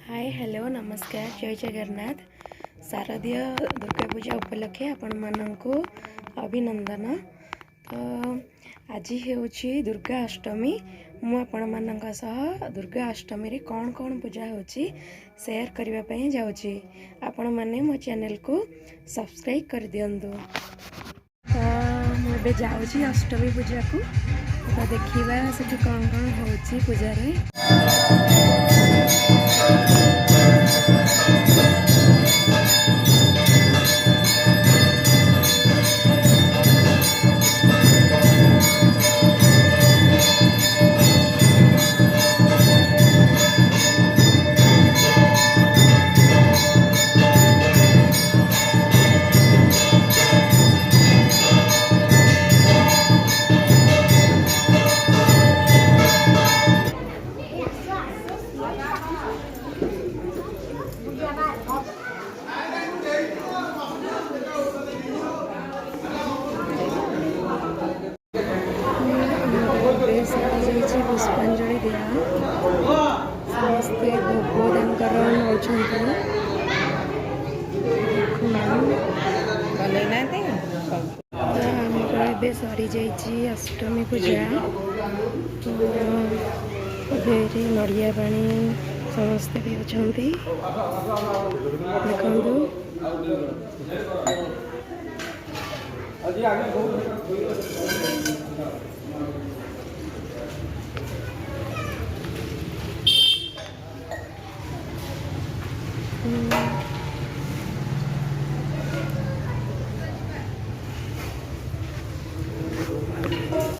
Hi hello नमस्कार जय जगन्नाथ शारदीय दुर्गा पूजा उपलक्षे आपण मानकु अभिनंदन। तो आज होची दुर्गा अष्टमी। मु आपण मानक सह दुर्गा अष्टमी रे कौन कौन पूजा होची शेयर करबा पई जाउची। आपण माने मो चैनल को सब्सक्राइब कर दियंतु। तो मु बे जाउची अष्टमी पूजा को, तो देखिबा सेठी कौन कौन होची पूजा रे। पुष्पांजलि दिया समस्ते भोगोदंकर नौकर सरी जाइए अष्टमी पूजा। तो नड़िया पानी समस्ते भी अच्छा देखो।